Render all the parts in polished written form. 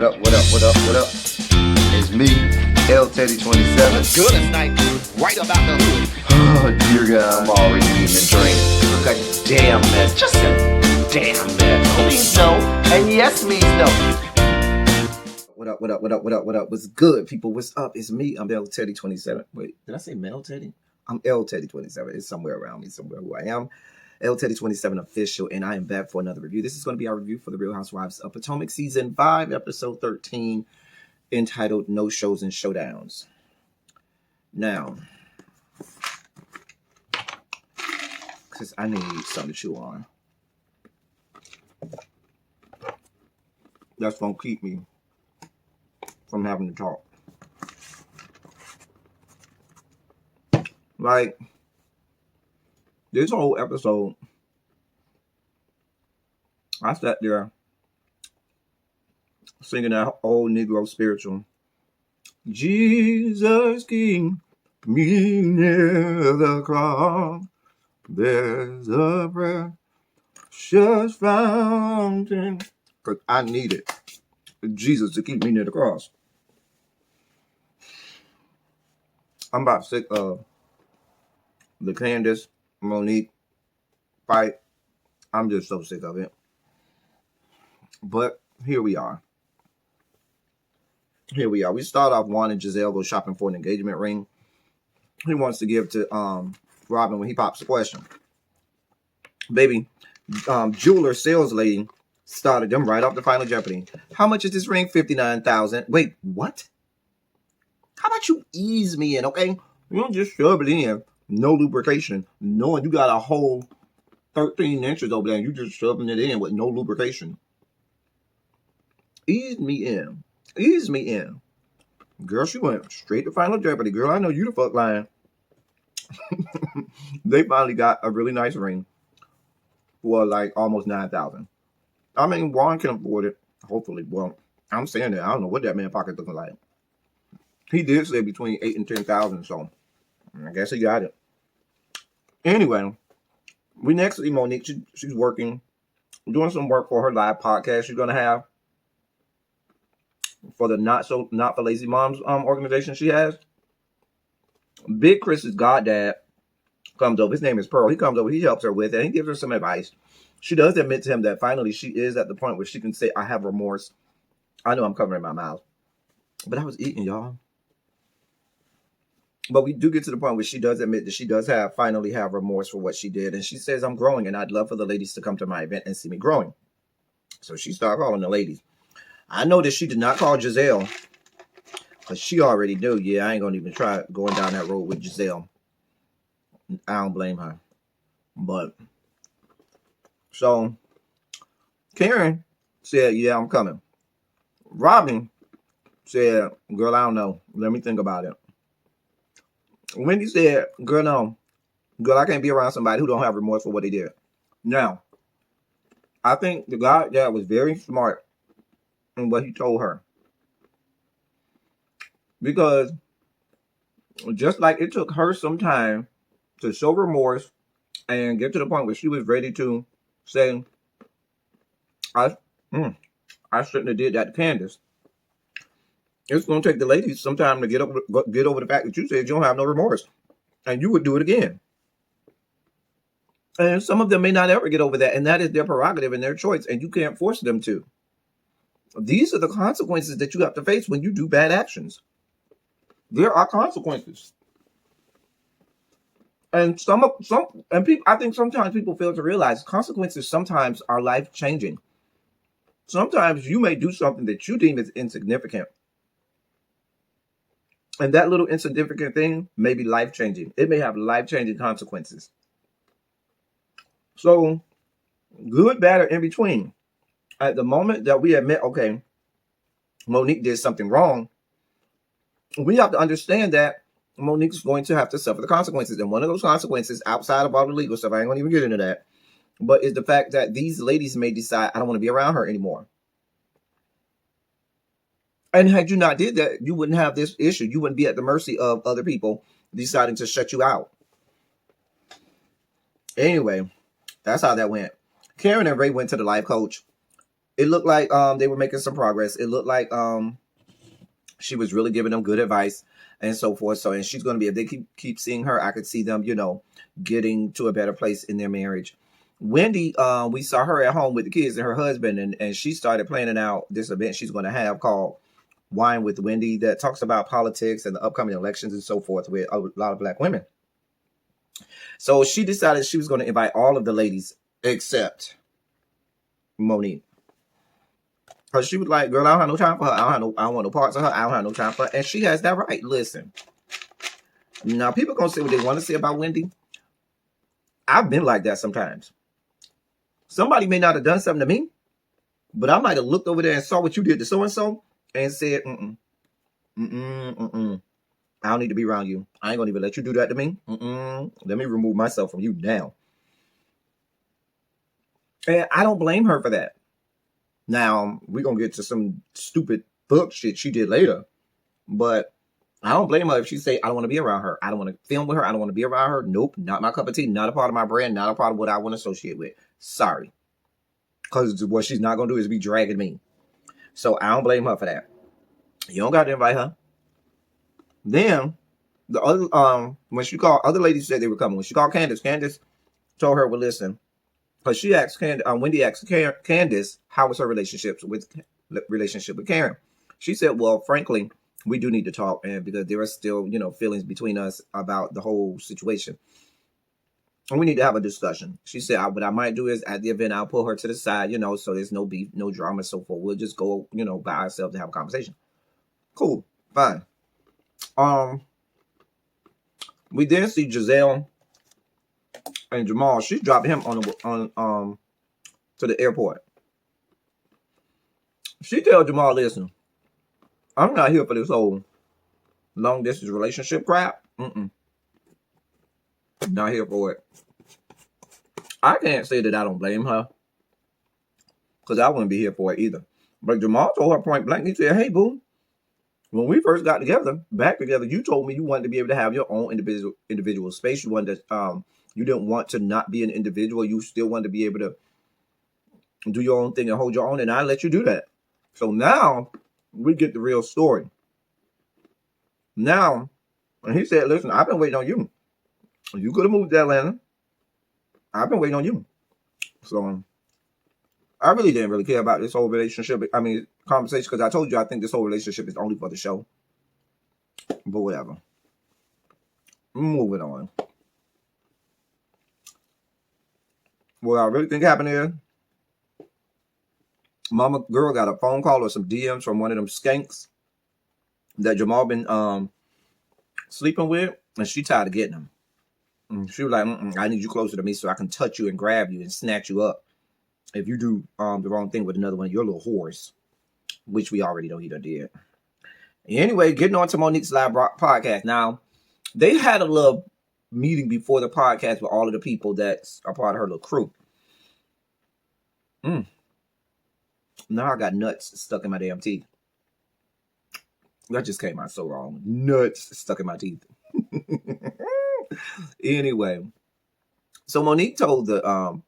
What up, what up, what up, what up? It's me, L Teddy 27. Good as night, right about the hood. Oh, dear God, I'm already eating a drink. Look a damn mess, just a damn mess. No means no, and yes means no. What up, what up, what up, what up, what up? What's good, people? What's up? It's me, I'm L Teddy 27. Wait, did I say Mel Teddy? I'm L Teddy 27. It's somewhere around me, somewhere who I am. L Teddy 27 official, and I am back for another review. This is going to be our review for the Real Housewives of Potomac season 5, episode 13, entitled No Shows and Showdowns. Now, because I need something to chew on. That's going to keep me from having to talk. Like, this whole episode, I sat there singing that old Negro spiritual. Jesus, keep me near the cross. There's a precious fountain. Because I needed Jesus to keep me near the cross. I'm about sick of the Candace, Monique fight. I'm just so sick of it. But here we are. Here we are. We start off wanting Giselle go shopping for an engagement ring. He wants to give to Robin when he pops the question. Baby, jeweler sales lady started them right off the Final Jeopardy. How much is this ring? $59,000. Wait, what? How about you ease me in, okay? You don't just shove it in. No lubrication. Knowing you got a whole 13 inches over there and you just shoving it in with no lubrication. Ease me in. Ease me in. Girl, she went straight to Final Jeopardy. Girl, I know you the fuck lying. They finally got a really nice ring for like almost $9,000. I mean, Juan can afford it. Hopefully. Well, I'm saying that. I don't know what that man pocket looking like. He did say between $8,000 and $10,000, so I guess he got it. Anyway, we next see Monique. She's working, doing some work for her live podcast she's gonna have for the Not for Lazy Moms organization she has. Big Chris's goddad comes over. His name is Pearl. He comes over. He helps her with it. And he gives her some advice. She does admit to him that finally she is at the point where she can say, "I have remorse." I know I'm covering my mouth, but I was eating, y'all. But we do get to the point where she does admit that she does finally have remorse for what she did. And she says, "I'm growing and I'd love for the ladies to come to my event and see me growing." So she started calling the ladies. I know that she did not call Giselle because she already knew, yeah, I ain't going to even try going down that road with Giselle. I don't blame her. But, so, Karen said, "Yeah, I'm coming." Robin said, "Girl, I don't know. Let me think about it." Wendy said, "Girl, no. Girl, I can't be around somebody who don't have remorse for what they did." Now, I think the guy that was very smart in what he told her. Because just like it took her some time to show remorse and get to the point where she was ready to say, I shouldn't have did that to Candace. It's going to take the ladies some time to get over the fact that you said you don't have no remorse. And you would do it again. And some of them may not ever get over that. And that is their prerogative and their choice. And you can't force them to. These are the consequences that you have to face when you do bad actions. There are consequences. And people, I think sometimes people fail to realize consequences sometimes are life-changing. Sometimes you may do something that you deem as insignificant. And that little insignificant thing may be life-changing. It may have life-changing consequences. So, good, bad, or in between. At the moment that we admit, okay, Monique did something wrong, we have to understand that Monique's going to have to suffer the consequences. And one of those consequences, outside of all the legal stuff, I ain't going to even get into that, but is the fact that these ladies may decide, I don't want to be around her anymore. And had you not did that, you wouldn't have this issue. You wouldn't be at the mercy of other people deciding to shut you out. Anyway, that's how that went. Karen and Ray went to the life coach. it looked like they were making some progress. It looked like she was really giving them good advice and so forth. So, and she's going to be, if they keep seeing her, I could see them, getting to a better place in their marriage. Wendy, we saw her at home with the kids and her husband, and she started planning out this event she's going to have called Wine with Wendy, that talks about politics and the upcoming elections and so forth with a lot of Black women. So she decided she was going to invite all of the ladies except Monique. Because she was like, girl, I don't have no time for her. I don't want no parts of her. I don't have no time for her. And she has that right. Listen. Now, people going to say what they want to say about Wendy. I've been like that sometimes. Somebody may not have done something to me, but I might have looked over there and saw what you did to so-and-so and said, I don't need to be around you. I ain't going to even let you do that to me. Let me remove myself from you now. And I don't blame her for that. Now, we're going to get to some stupid fuck shit she did later. But I don't blame her if she say, I don't want to be around her. I don't want to film with her. I don't want to be around her. Nope, not my cup of tea. Not a part of my brand. Not a part of what I want to associate with. Sorry. Because what she's not going to do is be dragging me. So I don't blame her for that. You don't got to invite her. Then, the other when she called, other ladies said they were coming. When she called Candace told her, well, listen. Because she asked Wendy asked Candace, how was her relationship with Karen? She said, well, frankly, we do need to talk, and because there are still, feelings between us about the whole situation. And we need to have a discussion. She said, what I might do is at the event, I'll pull her to the side, so there's no beef, no drama, so forth. We'll just go, by ourselves to have a conversation. Cool. Fine. We then see Giselle and Jamal. She's dropping him on to the airport. She tells Jamal, listen, I'm not here for this whole long distance relationship crap. Not here for it. I can't say that I don't blame her, because I wouldn't be here for it either. But Jamal told her point blank. He said, hey, boo, when we first got back together, you told me you wanted to be able to have your own individual space. You wanted to, you didn't want to not be an individual. You still wanted to be able to do your own thing and hold your own, and I let you do that. So now we get the real story. Now, and he said, listen, I've been waiting on you. You could have moved to Atlanta. I've been waiting on you. So I really didn't really care about this whole relationship. Conversation, because I told you I think this whole relationship is only for the show. But whatever. Moving on. What I really think happened here, mama girl got a phone call or some DMs from one of them skanks that Jamal been sleeping with, and she tired of getting them. And she was like, I need you closer to me so I can touch you and grab you and snatch you up if you do the wrong thing with another one of your little whores, which we already know he done did. Anyway, getting on to Monique's live podcast. Now, they had a little meeting before the podcast with all of the people that are part of her little crew. Now I got nuts stuck in my damn teeth. That just came out so wrong. Nuts stuck in my teeth. Anyway, so Monique told the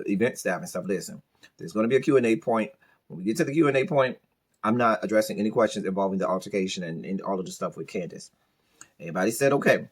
event staff and stuff, listen, there's going to be a Q&A point. When we get to the Q&A point, I'm not addressing any questions involving the altercation and all of the stuff with Candace. Everybody said, okay.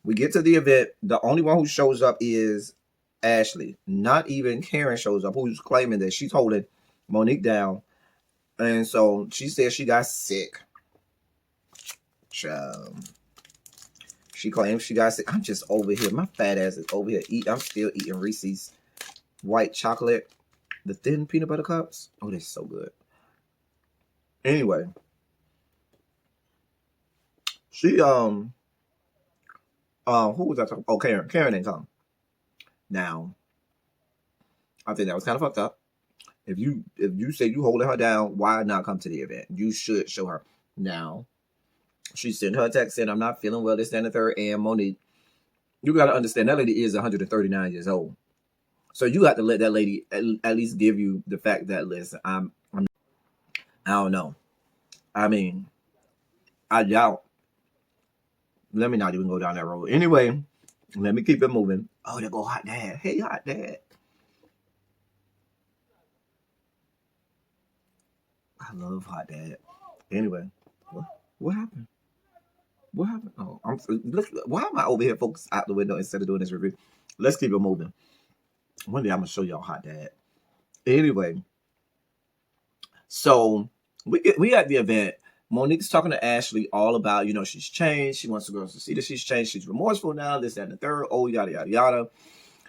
We get to the event. The only one who shows up is Ashley. Not even Karen shows up, who's claiming that she's holding Monique down. And so she said she got sick. She claims she got sick. I'm just over here. My fat ass is over here. I'm still eating Reese's white chocolate. The thin peanut butter cups. Oh, they're so good. Anyway. She, who was I talking? Oh, Karen. Karen didn't come. Now, I think that was kind of fucked up. If you say you holding her down, why not come to the event? You should show her. Now, she sent her a text saying, I'm not feeling well, this, and the third. And Monique, you got to understand, that lady is 139 years old. So you have to let that lady at least give you the fact that, listen, I don't know. I mean, I doubt. Let me not even go down that road. Anyway, let me keep it moving. Oh, there go Hot Dad. Hey, Hot Dad. I love Hot Dad. Anyway, what happened? What happened? Oh, why am I over here focused out the window instead of doing this review? Let's keep it moving. One day I'm gonna show y'all Hot Dad. Anyway, so we at the event. Monique's talking to Ashley all about, she's changed. She wants the girls to see that she's changed. She's remorseful now, this, that, and the third. Oh, yada, yada, yada.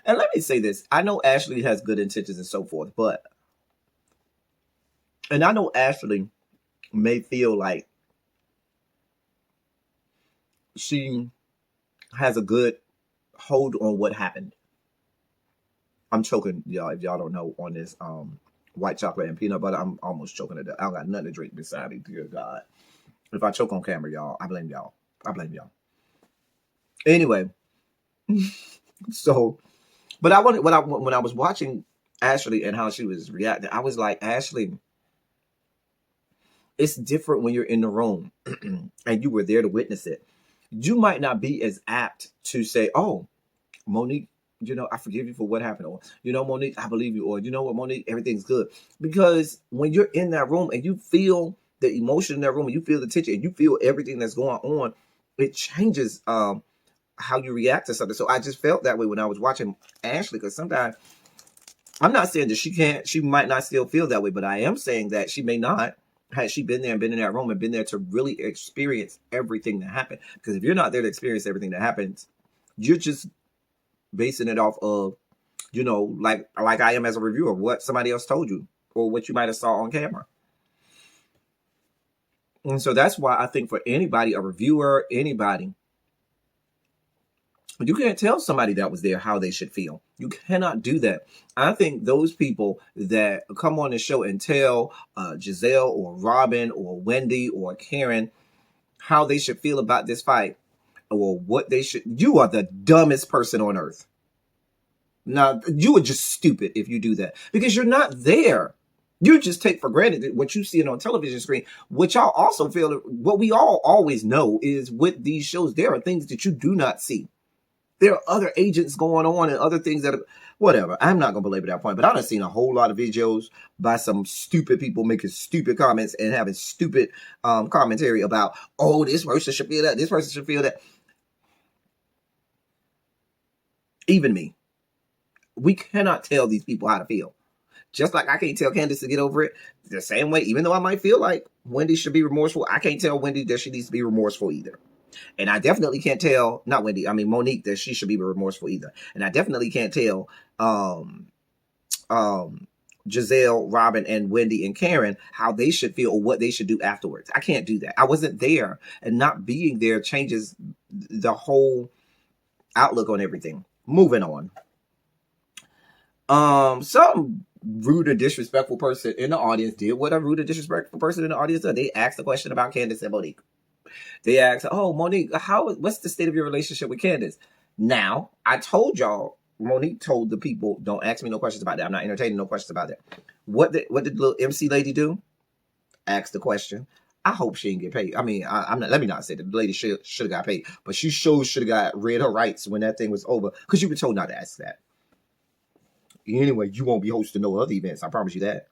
And let me say this. I know Ashley has good intentions and so forth, and I know Ashley may feel like she has a good hold on what happened. I'm choking, y'all, if y'all don't know, on this white chocolate and peanut butter. I'm almost choking to death. I don't got nothing to drink beside me, dear God. If I choke on camera, y'all, I blame y'all. Anyway, so, but I wanted, when I was watching Ashley and how she was reacting, I was like, Ashley, it's different when you're in the room and you were there to witness it. You might not be as apt to say, oh, Monique, I forgive you for what happened. Or, Monique, I believe you. Or, you know what, Monique, everything's good. Because when you're in that room and you feel the emotion in that room, and you feel the tension, and you feel everything that's going on, it changes how you react to something. So I just felt that way when I was watching Ashley, because sometimes, I'm not saying that she might not still feel that way, but I am saying that she may not, had she been there and been in that room and been there to really experience everything that happened. Because if you're not there to experience everything that happens, you're just basing it off of, like I am as a reviewer, what somebody else told you or what you might have saw on camera. And so that's why I think for anybody, a reviewer, anybody, you can't tell somebody that was there how they should feel. You cannot do that. I think those people that come on the show and tell Giselle or Robin or Wendy or Karen how they should feel about this fight or what they should, you are the dumbest person on earth. Now, you are just stupid if you do that because you're not there. You just take for granted what you see it on television screen, which y'all also feel, what we all always know is with these shows, there are things that you do not see. There are other agents going on and other things that are, whatever. I'm not going to belabor that point, but I've seen a whole lot of videos by some stupid people making stupid comments and having stupid commentary about, oh, this person should feel that, this person should feel that. Even me. We cannot tell these people how to feel. Just like I can't tell Candace to get over it the same way, even though I might feel like Wendy should be remorseful, I can't tell Wendy that she needs to be remorseful either. And I definitely can't tell, not Wendy, I mean Monique, that she should be remorseful either. And I definitely can't tell Giselle, Robin, and Wendy and Karen how they should feel or what they should do afterwards. I can't do that. I wasn't there, and not being there changes the whole outlook on everything. Moving on. Some rude or disrespectful person in the audience did what a rude or disrespectful person in the audience did. They asked a question about Candace and Monique. They asked, oh, Monique, what's the state of your relationship with Candace? Now, I told y'all, Monique told the people, don't ask me no questions about that. I'm not entertaining no questions about that. What did the little MC lady do? Ask the question. I hope she didn't get paid. I mean, I'm not. Let me not say that the lady should have got paid, but she should have got read her rights when that thing was over, because you were told not to ask that. Anyway, you won't be hosting no other events. I promise you that.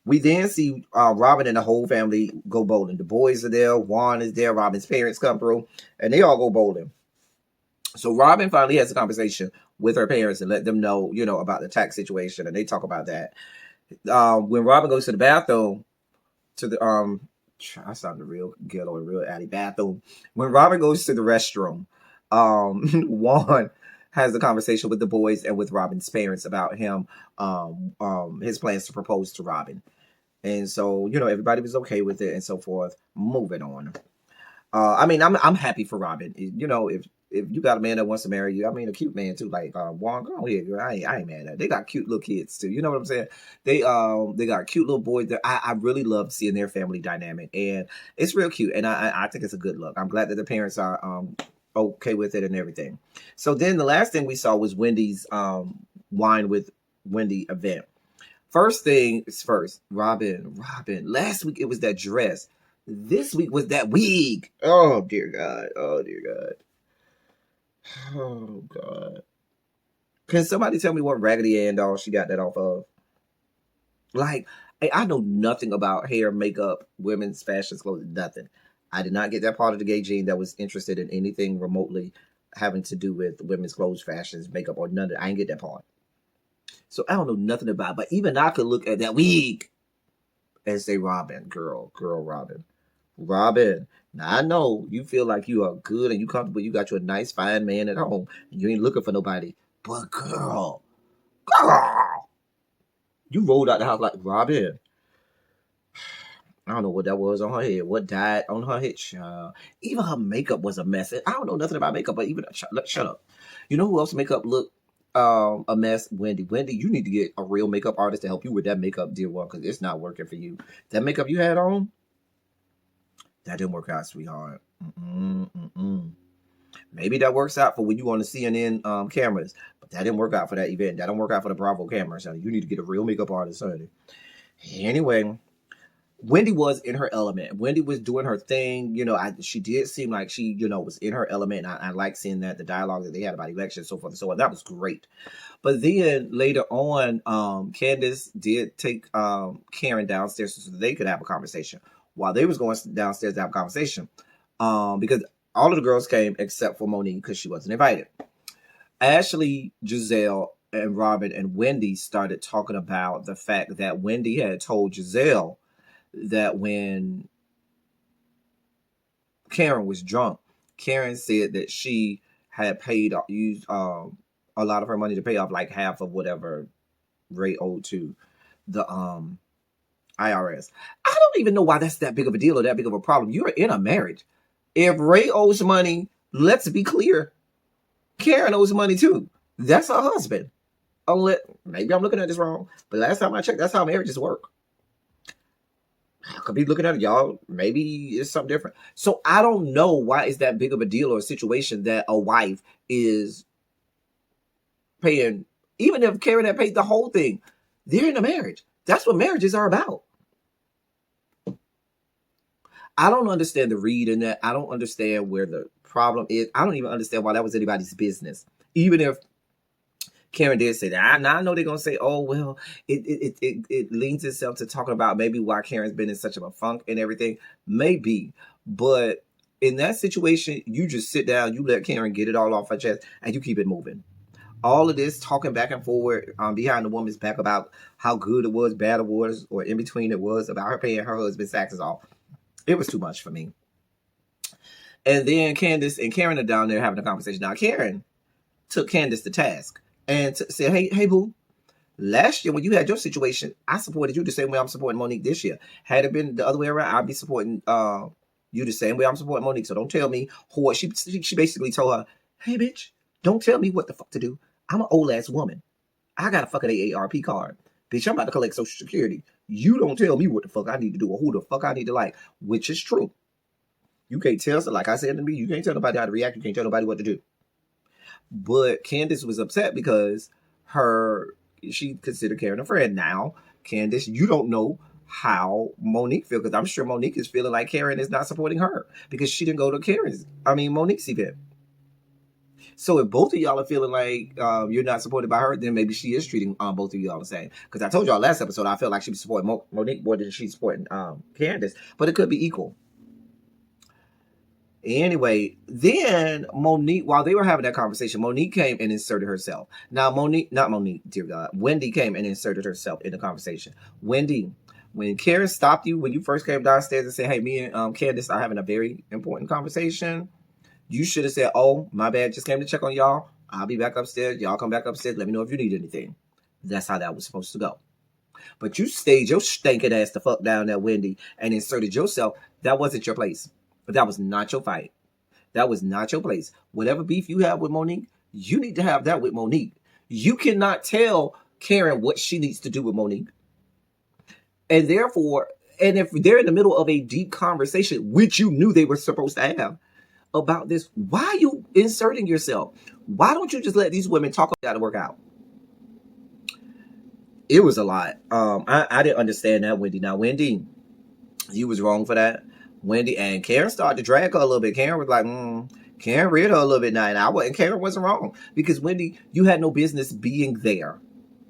We then see Robin and the whole family go bowling. The boys are there. Juan is there. Robin's parents come through, and they all go bowling. So Robin finally has a conversation with her parents and let them know, about the tax situation, and they talk about that. When Robin goes to the bathroom, I sound real ghetto and real alley bathroom. When Robin goes to the restroom, Juan has a conversation with the boys and with Robin's parents about him, his plans to propose to Robin. And so, everybody was okay with it and so forth. Moving on. I mean, I'm happy for Robin. If you got a man that wants to marry you, I mean, a cute man too, like Juan, go ahead. I ain't mad at it. They got cute little kids too. You know what I'm saying? They got cute little boys that I really love seeing their family dynamic, and it's real cute. And I think it's a good look. I'm glad that the parents are okay with it and everything. So then the last thing we saw was Wendy's Wine with Wendy event. First thing is first, Robin. Last week it was that dress. This week was that wig. Oh dear God. Oh God. Can somebody tell me what Raggedy Ann doll she got that off of? Like, Hey, I know nothing about hair, makeup, women's fashion, clothes, nothing. I did not get that part of the gay gene that was interested in anything remotely having to do with women's clothes, fashions, makeup, or none of it. I didn't get that part. So I don't know nothing about it. But even I could look at that wig and say, Robin, girl, Robin. Robin, now I know you feel like you are good and you comfortable. You got your nice, fine man at home. And you ain't looking for nobody. But girl, you rolled out the house like Robin. I don't know what that was on her head. What died on her head? Even her makeup was a mess. I don't know nothing about makeup, but even shut up. You know who else makeup look a mess? Wendy. Wendy, you need to get a real makeup artist to help you with that makeup, dear one, because it's not working for you. That makeup you had on, that didn't work out, sweetheart. Maybe that works out for when you on the CNN cameras, but that didn't work out for that event. That don't work out for the Bravo cameras, honey. You need to get a real makeup artist, honey. Anyway, Wendy was in her element. Wendy was doing her thing. You know, she did seem like she, was in her element. And I like seeing that, the dialogue that they had about elections, so forth and so on. That was great. But then later on, Candace did take Karen downstairs so they could have a conversation. While they was going downstairs to have a conversation, because all of the girls came except for Monique because she wasn't invited. Ashley, Giselle, and Robin and Wendy started talking about the fact that Wendy had told Giselle that when Karen was drunk, Karen said that she had used a lot of her money to pay off like half of whatever Ray owed to the IRS. I don't even know why that's that big of a deal or that big of a problem. You're in a marriage. If Ray owes money, let's be clear, Karen owes money too. That's her husband. Maybe I'm looking at this wrong, but last time I checked, that's how marriages work. I could be looking at it, y'all. Maybe it's something different. So I don't know why it's that big of a deal or a situation that a wife is paying, even if Karen had paid the whole thing. They're in a marriage. That's what marriages are about. I don't understand the read in that. I don't understand where the problem is. I don't even understand why that was anybody's business. Even if Karen did say that. I know they're going to say, oh, well, it leans itself to talking about maybe why Karen's been in such of a funk and everything. Maybe. But in that situation, you just sit down, you let Karen get it all off her chest, and you keep it moving. All of this talking back and forward behind the woman's back about how good it was, bad it was, or in between it was, about her paying her husband's taxes off. It was too much for me. And then Candace and Karen are down there having a conversation. Now, Karen took Candace to task and said, hey, boo, last year when you had your situation, I supported you the same way I'm supporting Monique this year. Had it been the other way around, I'd be supporting you the same way I'm supporting Monique. So don't tell me what she basically told her, hey, bitch, don't tell me what the fuck to do. I'm an old ass woman. I got a fucking AARP card. Bitch, I'm about to collect Social Security. You don't tell me what the fuck I need to do or who the fuck I need to like, which is true. You can't tell, like I said to me, you can't tell nobody how to react. You can't tell nobody what to do. But Candace was upset because she considered Karen a friend. Now, Candace, you don't know how Monique feels, because I'm sure Monique is feeling like Karen is not supporting her because she didn't go to Monique's event. So if both of y'all are feeling like you're not supported by her, then maybe she is treating both of y'all the same. Because I told y'all last episode, I felt like she was supporting Monique more than she's supporting Candace. But it could be equal. Anyway, then Monique, while they were having that conversation, Monique came and inserted herself. Now, dear God, Wendy came and inserted herself in the conversation. Wendy, when Karen stopped you, when you first came downstairs and said, hey, me and Candace are having a very important conversation, you should have said, oh, my bad, just came to check on y'all. I'll be back upstairs. Y'all come back upstairs. Let me know if you need anything. That's how that was supposed to go. But you stayed your stinking ass the fuck down there, Wendy, and inserted yourself. That wasn't your place. But that was not your fight. That was not your place. Whatever beef you have with Monique, you need to have that with Monique. You cannot tell Karen what she needs to do with Monique. And therefore, and if they're in the middle of a deep conversation, which you knew they were supposed to have about this, why are you inserting yourself? Why don't you just let these women talk about how to work out? It was a lot. I didn't understand that, Wendy. Now, Wendy, you was wrong for that. Wendy and Karen started to drag her a little bit. Karen was like, Karen read her a little bit now. And Karen wasn't wrong. Because Wendy, you had no business being there.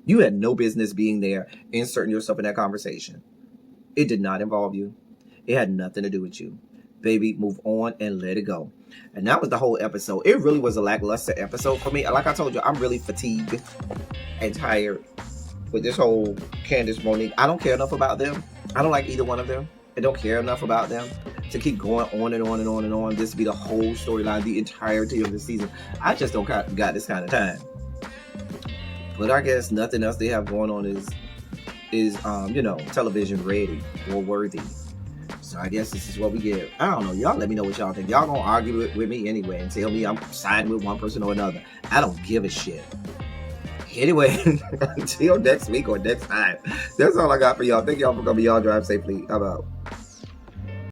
You had no business being there, inserting yourself in that conversation. It did not involve you. It had nothing to do with you. Baby, move on and let it go. And that was the whole episode. It really was a lackluster episode for me. Like I told you, I'm really fatigued and tired with this whole Candace, Monique. I don't care enough about them. I don't like either one of them. I don't care enough about them to keep going on and on and on and on. This to be the whole storyline, the entirety of the season. I just don't got this kind of time. But I guess nothing else they have going on is television ready or worthy. So I guess this is what we get. I don't know. Y'all let me know what y'all think. Y'all gonna argue with me anyway and tell me I'm siding with one person or another. I don't give a shit. Anyway, until next week or next time. That's all I got for y'all. Thank y'all for coming. Y'all drive safely. How about?